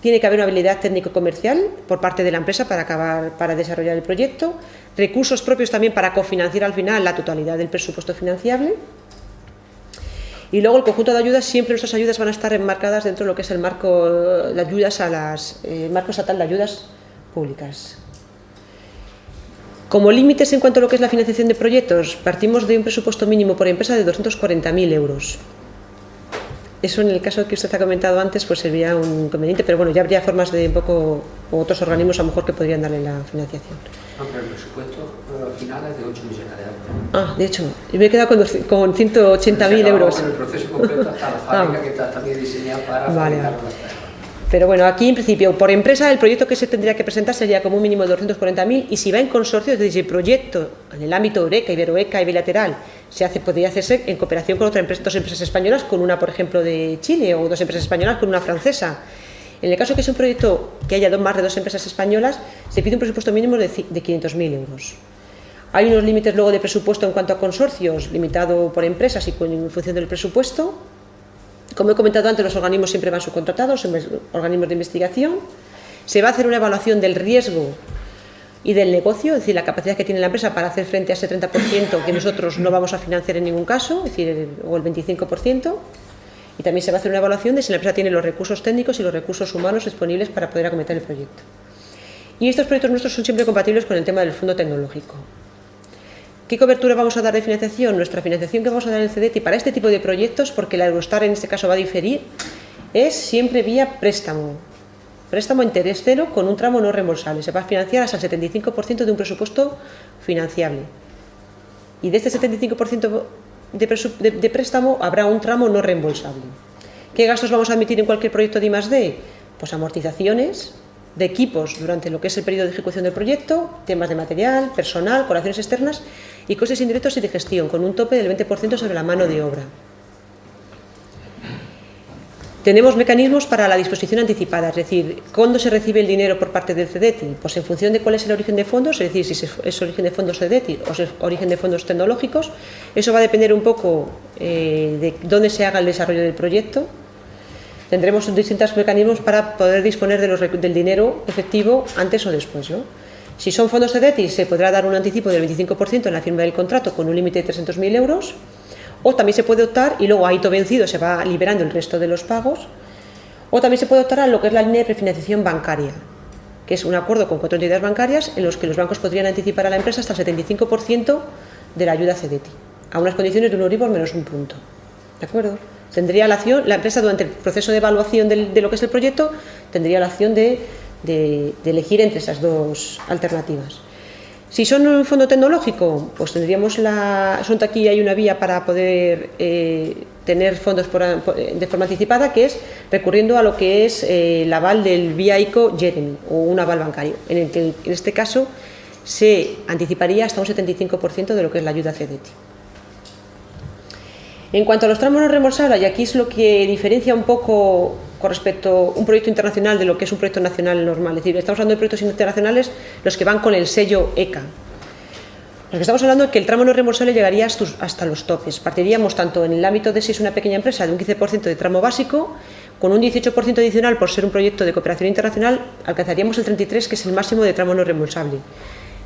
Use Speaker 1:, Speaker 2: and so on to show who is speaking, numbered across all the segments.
Speaker 1: tiene que haber una habilidad técnico-comercial por parte de la empresa para desarrollar el proyecto, recursos propios también para cofinanciar al final la totalidad del presupuesto financiable. Y luego el conjunto de ayudas, siempre nuestras ayudas van a estar enmarcadas dentro de lo que es el marco de ayudas marco estatal de ayudas públicas. Como límites en cuanto a lo que es la financiación de proyectos, partimos de un presupuesto mínimo por empresa de 240.000 euros. Eso, en el caso que usted ha comentado antes, pues sería un inconveniente, pero bueno, ya habría formas de un poco, o otros organismos a lo mejor que podrían darle la financiación.
Speaker 2: No, pero el presupuesto final es de 8 millones de euros.
Speaker 1: Ah, de hecho, me he quedado con 180.000 euros.
Speaker 2: Con el proceso completo hasta la fábrica que está también diseñada para fabricar las personas.
Speaker 1: Pero bueno, aquí en principio, por empresa, el proyecto que se tendría que presentar sería como un mínimo de 240.000, y si va en consorcio, es decir, si el proyecto en el ámbito Eureka, Iberoeca y bilateral podría hacerse en cooperación con dos empresas españolas, con una, por ejemplo, de Chile, o dos empresas españolas con una francesa. En el caso que sea un proyecto que haya más de dos empresas españolas, se pide un presupuesto mínimo de 500.000 euros. Hay unos límites luego de presupuesto en cuanto a consorcios, limitado por empresas y en función del presupuesto. Como he comentado antes, los organismos siempre van subcontratados, son organismos de investigación. Se va a hacer una evaluación del riesgo y del negocio, es decir, la capacidad que tiene la empresa para hacer frente a ese 30% que nosotros no vamos a financiar en ningún caso, es decir, o el 25%. Y también se va a hacer una evaluación de si la empresa tiene los recursos técnicos y los recursos humanos disponibles para poder acometer el proyecto. Y estos proyectos nuestros son siempre compatibles con el tema del fondo tecnológico. ¿Qué cobertura vamos a dar de financiación? Nuestra financiación que vamos a dar en el CDTI para este tipo de proyectos, porque la Eurostar en este caso va a diferir, es siempre vía préstamo. Préstamo a interés cero con un tramo no reembolsable. Se va a financiar hasta el 75% de un presupuesto financiable. Y de este 75% de préstamo habrá un tramo no reembolsable. ¿Qué gastos vamos a admitir en cualquier proyecto de I+D? Pues amortizaciones de equipos durante lo que es el periodo de ejecución del proyecto, temas de material, personal, colaboraciones externas y costes indirectos y de gestión, con un tope del 20% sobre la mano de obra. Tenemos mecanismos para la disposición anticipada, es decir, ¿cuándo se recibe el dinero por parte del CDTI? Pues en función de cuál es el origen de fondos, es decir, si es origen de fondos CDTI o es origen de fondos tecnológicos, eso va a depender un poco de dónde se haga el desarrollo del proyecto. Tendremos distintos mecanismos para poder disponer del dinero efectivo antes o después, ¿no? Si son fondos CDTI, se podrá dar un anticipo del 25% en la firma del contrato con un límite de 300.000 euros, o también se puede optar, y luego a hito vencido se va liberando el resto de los pagos, o también se puede optar a lo que es la línea de prefinanciación bancaria, que es un acuerdo con 4 entidades bancarias en los que los bancos podrían anticipar a la empresa hasta el 75% de la ayuda CDTI, a unas condiciones de un Euribor menos un punto. ¿De acuerdo? Tendría la opción, la empresa durante el proceso de evaluación de lo que es el proyecto, tendría la opción de elegir entre esas dos alternativas. Si son un fondo tecnológico, pues tendríamos aquí hay una vía para poder tener fondos de forma anticipada, que es recurriendo a lo que es el aval del vía ICO Jeremy, o un aval bancario, en el que en este caso se anticiparía hasta un 75% de lo que es la ayuda CDTI. En cuanto a los tramos no reembolsables, y aquí es lo que diferencia un poco con respecto a un proyecto internacional de lo que es un proyecto nacional normal. Es decir, estamos hablando de proyectos internacionales los que van con el sello ECA. Los que estamos hablando es que el tramo no reembolsable llegaría hasta los topes. Partiríamos tanto en el ámbito de si es una pequeña empresa de un 15% de tramo básico, con un 18% adicional por ser un proyecto de cooperación internacional, alcanzaríamos el 33%, que es el máximo de tramo no reembolsable.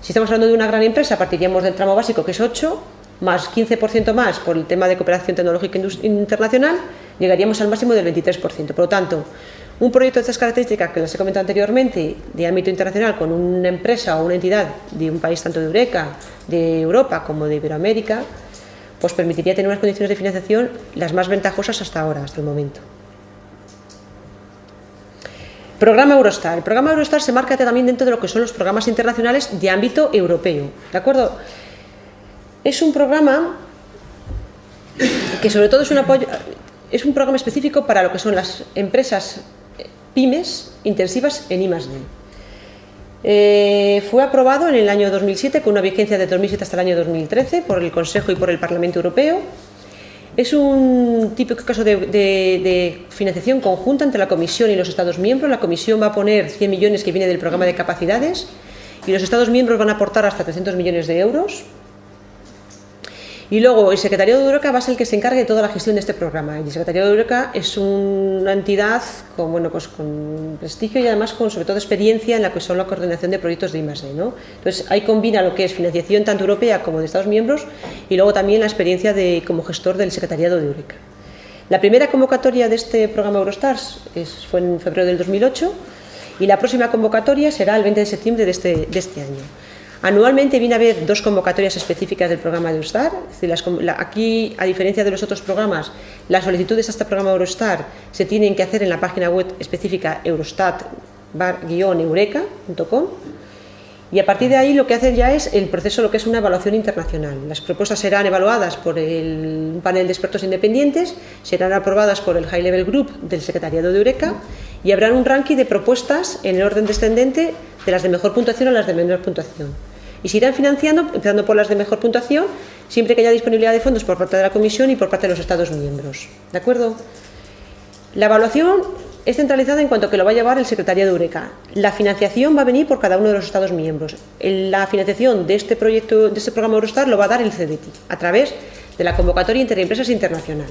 Speaker 1: Si estamos hablando de una gran empresa, partiríamos del tramo básico, que es 8%, más 15% más por el tema de cooperación tecnológica internacional, llegaríamos al máximo del 23%. Por lo tanto, un proyecto de estas características que les he comentado anteriormente, de ámbito internacional, con una empresa o una entidad de un país tanto de Eureka, de Europa como de Iberoamérica, pues permitiría tener unas condiciones de financiación las más ventajosas hasta ahora, hasta el momento. Programa Eurostar. El programa Eurostar se marca también dentro de lo que son los programas internacionales de ámbito europeo, ¿de acuerdo? Es un programa que sobre todo es un programa específico para lo que son las empresas pymes intensivas en I+D. Fue aprobado en el año 2007 con una vigencia de 2007 hasta el año 2013 por el Consejo y por el Parlamento Europeo. Es un típico caso de financiación conjunta entre la Comisión y los Estados miembros. La Comisión va a poner 100 millones que viene del programa de capacidades y los Estados miembros van a aportar hasta 300 millones de euros. Y luego el Secretariado de Eureka va a ser el que se encargue de toda la gestión de este programa. Y el Secretariado de Eureka es una entidad con, bueno, pues con prestigio y además con sobre todo experiencia en la que son la coordinación de proyectos de I+D, ¿no? Entonces ahí combina lo que es financiación tanto europea como de Estados miembros y luego también la experiencia como gestor del Secretariado de Eureka. La primera convocatoria de este programa Eurostars fue en febrero del 2008 y la próxima convocatoria será el 20 de septiembre de este año. Anualmente viene a haber 2 convocatorias específicas del programa Eurostar. Es decir, aquí, a diferencia de los otros programas, las solicitudes a este programa Eurostar se tienen que hacer en la página web específica eurostat-eureka.com y a partir de ahí lo que hacen ya es el proceso, lo que es una evaluación internacional. Las propuestas serán evaluadas por un panel de expertos independientes, serán aprobadas por el High Level Group del Secretariado de Eureka y habrá un ranking de propuestas en el orden descendente de las de mejor puntuación a las de menor puntuación. Y se irán financiando, empezando por las de mejor puntuación, siempre que haya disponibilidad de fondos por parte de la Comisión y por parte de los Estados miembros. ¿De acuerdo? La evaluación es centralizada en cuanto que lo va a llevar el Secretariado de Eureka. La financiación va a venir por cada uno de los Estados miembros. La financiación de este proyecto, de este programa Eurostar, lo va a dar el CEDETI, a través de la convocatoria Interempresas Internacional.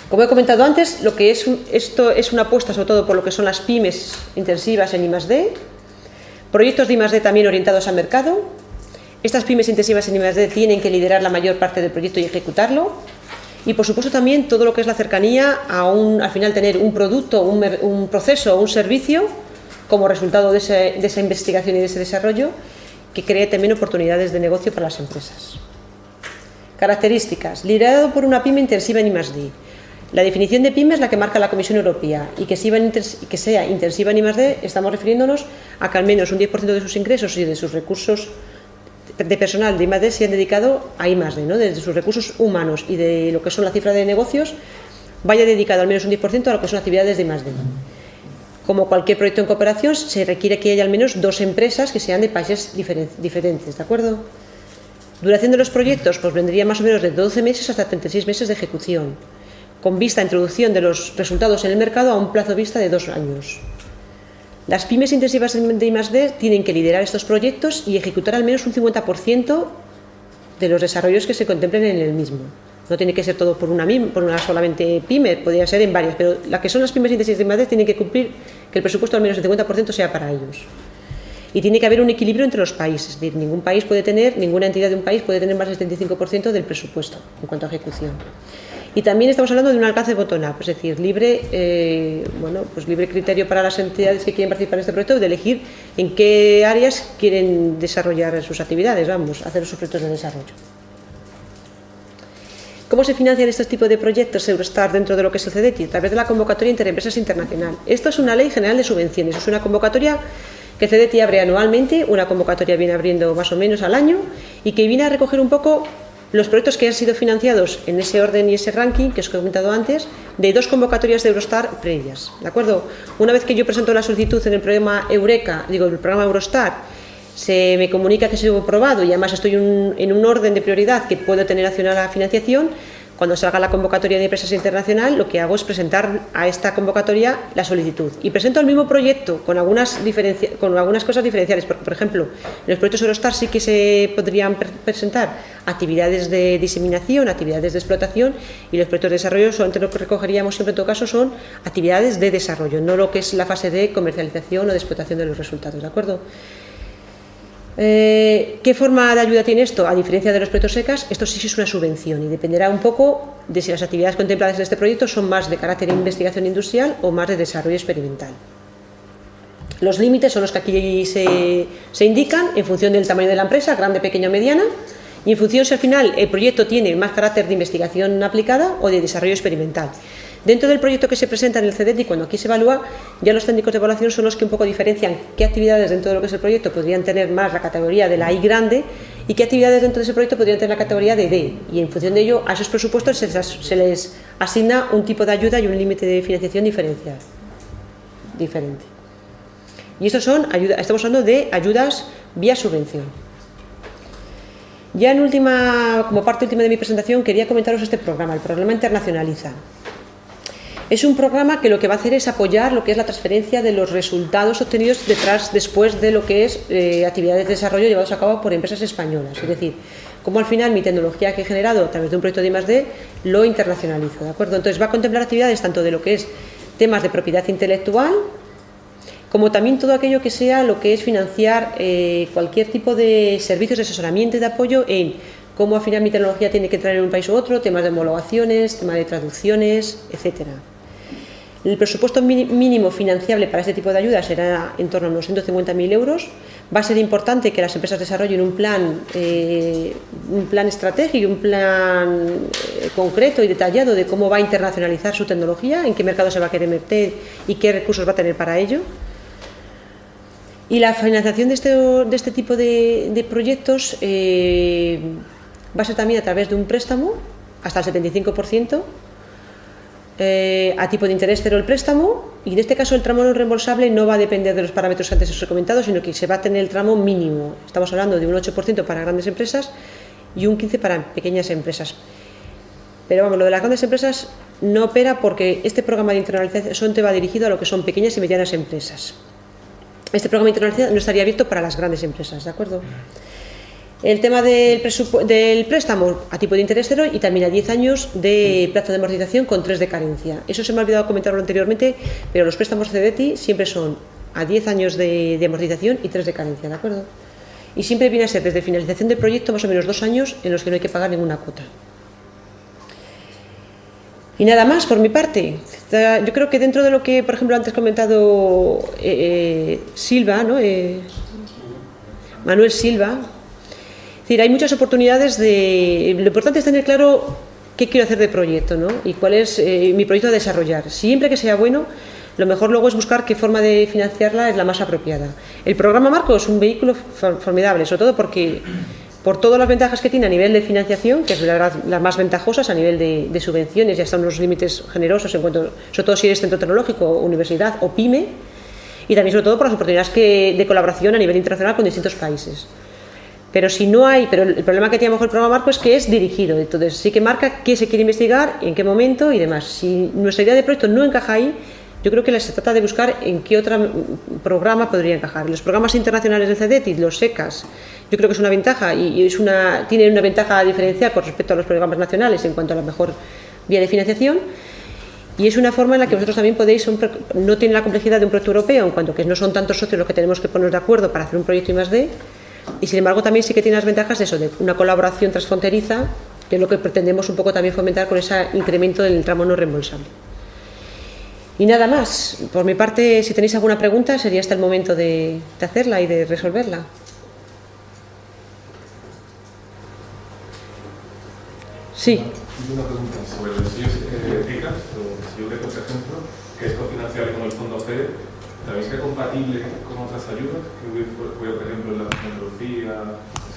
Speaker 1: Como he comentado antes, esto es una apuesta sobre todo por lo que son las pymes intensivas en I+D, proyectos de I+D también orientados al mercado. Estas pymes intensivas en I+D tienen que liderar la mayor parte del proyecto y ejecutarlo. Y por supuesto también todo lo que es la cercanía al final tener un producto, un proceso o un servicio como resultado de esa investigación y de ese desarrollo que cree también oportunidades de negocio para las empresas. Características. Liderado por una pyme intensiva en I+D. La definición de pyme es la que marca la Comisión Europea y que sea intensiva en I+D, estamos refiriéndonos a que al menos un 10% de sus ingresos y de sus recursos de personal de I+D se han dedicado a I+D, ¿no? Desde sus recursos humanos y de lo que son la cifra de negocios vaya dedicado al menos un 10% a lo que son actividades de I+D. Como cualquier proyecto en cooperación, se requiere que haya al menos 2 empresas que sean de países diferentes, ¿de acuerdo? Duración de los proyectos, pues vendría más o menos de 12 meses hasta 36 meses de ejecución, con vista a introducción de los resultados en el mercado a un plazo vista de 2 años. Las pymes intensivas de I+D tienen que liderar estos proyectos y ejecutar al menos un 50% de los desarrollos que se contemplen en el mismo. No tiene que ser todo por una solamente pyme, podría ser en varias, pero las que son las pymes intensivas de I+D tienen que cumplir que el presupuesto al menos el 50% sea para ellos. Y tiene que haber un equilibrio entre los países, es decir, ninguna entidad de un país puede tener más del 75% del presupuesto en cuanto a ejecución. Y también estamos hablando de un alcance bottom-up, es decir, libre criterio para las entidades que quieren participar en este proyecto de elegir en qué áreas quieren desarrollar sus actividades, hacer sus proyectos de desarrollo. ¿Cómo se financian estos tipos de proyectos Eurostar dentro de lo que es el CEDETI? A través de la convocatoria Interempresas Internacional. Esto es una ley general de subvenciones, es una convocatoria que CEDETI abre anualmente, una convocatoria viene abriendo más o menos al año y que viene a recoger un poco los proyectos que han sido financiados en ese orden y ese ranking que os he comentado antes, de 2 convocatorias de Eurostar previas, ¿de acuerdo? Una vez que yo presento la solicitud en el programa el programa Eurostar, se me comunica que se ha aprobado y además estoy en un orden de prioridad que puedo tener acción a la financiación. Cuando salga la convocatoria de empresas internacional, lo que hago es presentar a esta convocatoria la solicitud y presento el mismo proyecto con algunas cosas diferenciales, porque por ejemplo, en los proyectos Eurostar sí que se podrían presentar actividades de diseminación, actividades de explotación, y los proyectos de desarrollo solamente lo que recogeríamos siempre en todo caso son actividades de desarrollo, no lo que es la fase de comercialización o de explotación de los resultados, ¿de acuerdo? ¿Qué forma de ayuda tiene esto? A diferencia de los proyectos SECAS, esto sí es una subvención y dependerá un poco de si las actividades contempladas en este proyecto son más de carácter de investigación industrial o más de desarrollo experimental. Los límites son los que aquí se indican en función del tamaño de la empresa, grande, pequeña o mediana, y en función si al final el proyecto tiene más carácter de investigación aplicada o de desarrollo experimental. Dentro del proyecto que se presenta en el CEDETI, cuando aquí se evalúa, ya los técnicos de evaluación son los que un poco diferencian qué actividades dentro de lo que es el proyecto podrían tener más la categoría de la I grande y qué actividades dentro de ese proyecto podrían tener la categoría de D. Y en función de ello, a esos presupuestos se les asigna un tipo de ayuda y un límite de financiación diferente. Y estos son estamos hablando de ayudas vía subvención. Ya como parte última de mi presentación, quería comentaros este programa, el programa Internacionaliza. Es un programa que lo que va a hacer es apoyar lo que es la transferencia de los resultados obtenidos después de lo que es actividades de desarrollo llevados a cabo por empresas españolas. Es decir, cómo al final mi tecnología que he generado a través de un proyecto de I+D lo internacionalizo, ¿de acuerdo? Entonces va a contemplar actividades tanto de lo que es temas de propiedad intelectual, como también todo aquello que sea lo que es financiar cualquier tipo de servicios de asesoramiento y de apoyo en cómo al final mi tecnología tiene que entrar en un país u otro, temas de homologaciones, temas de traducciones, etcétera. El presupuesto mínimo financiable para este tipo de ayudas será en torno a unos 150.000 euros. Va a ser importante que las empresas desarrollen un plan estratégico, un plan concreto y detallado de cómo va a internacionalizar su tecnología, en qué mercado se va a querer meter y qué recursos va a tener para ello. Y la financiación de este tipo de proyectos va a ser también a través de un préstamo hasta el 75%. A tipo de interés cero el préstamo, y en este caso el tramo no reembolsable no va a depender de los parámetros que antes os he comentado, sino que se va a tener el tramo mínimo. Estamos hablando de un 8% para grandes empresas y un 15% para pequeñas empresas. Pero vamos, lo de las grandes empresas no opera porque este programa de internacionalización te va dirigido a lo que son pequeñas y medianas empresas. Este programa de internacionalización no estaría abierto para las grandes empresas, ¿de acuerdo? El tema del préstamo a tipo de interés cero y también a 10 años de plazo de amortización con 3 de carencia. Eso se me ha olvidado comentarlo anteriormente, pero los préstamos CEDETI siempre son a 10 años de amortización y 3 de carencia, ¿de acuerdo? Y siempre viene a ser desde finalización del proyecto más o menos 2 años en los que no hay que pagar ninguna cuota. Y nada más por mi parte. Yo creo que dentro de lo que, por ejemplo, antes comentado Silva, ¿no? Manuel Silva, es decir, hay muchas oportunidades lo importante es tener claro qué quiero hacer de proyecto, ¿no? Y cuál es mi proyecto a desarrollar. Siempre que sea bueno, lo mejor luego es buscar qué forma de financiarla es la más apropiada. El programa Marco es un vehículo formidable, sobre todo porque por todas las ventajas que tiene a nivel de financiación, que es las más ventajosas a nivel de subvenciones, ya están unos límites generosos en cuanto, sobre todo si eres centro tecnológico, universidad o pyme, y también sobre todo por las oportunidades de colaboración a nivel internacional con distintos países. Pero si no hay, pero el problema que tiene a lo mejor el programa Marco es que es dirigido, entonces sí que marca qué se quiere investigar, en qué momento y demás. Si nuestra idea de proyecto no encaja ahí, yo creo que se trata de buscar en qué otro programa podría encajar. Los programas internacionales del CEDETI, los SECAS, yo creo que es una ventaja y tienen una ventaja diferencial con respecto a los programas nacionales en cuanto a la mejor vía de financiación. Y es una forma en la que vosotros también podéis, no tiene la complejidad de un proyecto europeo, en cuanto que no son tantos socios los que tenemos que ponernos de acuerdo para hacer un proyecto I+D. Y sin embargo también sí que tiene las ventajas de eso, de una colaboración transfronteriza, que es lo que pretendemos un poco también fomentar con ese incremento del tramo no reembolsable. Y nada más, por mi parte, si tenéis alguna pregunta, sería hasta el momento de hacerla y de resolverla. Sí.
Speaker 3: Una pregunta sobre los sellos ECAS, o sello de por ejemplo, que es cofinanciable con el fondo FEDER. ¿Sabéis que es compatible con otras ayudas que hubo, por ejemplo, en la Andalucía,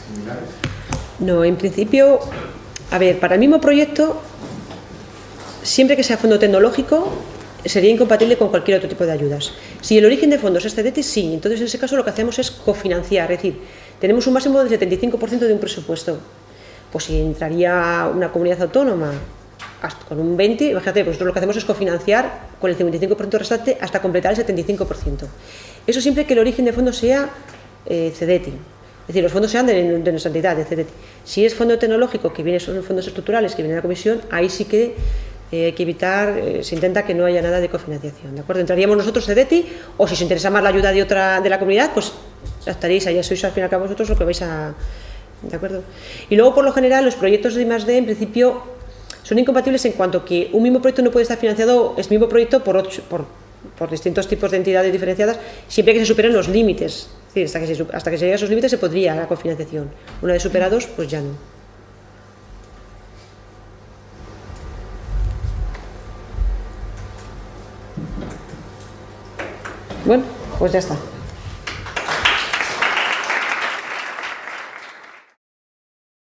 Speaker 3: similares?
Speaker 1: No, en principio, a ver, para el mismo proyecto, siempre que sea fondo tecnológico, sería incompatible con cualquier otro tipo de ayudas. Si el origen de fondos es CEDETI, sí, entonces en ese caso lo que hacemos es cofinanciar, es decir, tenemos un máximo del 75% de un presupuesto. Pues si entraría una comunidad autónoma hasta con un 20%, imagínate, pues nosotros lo que hacemos es cofinanciar con el 55% restante hasta completar el 75%. Eso siempre que el origen de fondos sea CEDETI, es decir, los fondos sean de nuestra entidad, de CEDETI. Si es fondo tecnológico, que son fondos estructurales, que viene de la comisión, ahí sí que hay que evitar, se intenta que no haya nada de cofinanciación, ¿de acuerdo? Entraríamos nosotros CEDETI, o si os interesa más la ayuda de la comunidad, pues estaréis, allá sois al fin y al cabo vosotros lo que vais a... ¿De acuerdo? Y luego, por lo general, los proyectos de I+D, en principio, son incompatibles en cuanto que un mismo proyecto no puede estar financiado, es mismo proyecto por distintos tipos de entidades diferenciadas, siempre que se superen los límites. Es decir, hasta que se lleguen a esos límites se podría la cofinanciación. Una vez superados, pues ya no. Bueno, pues ya está.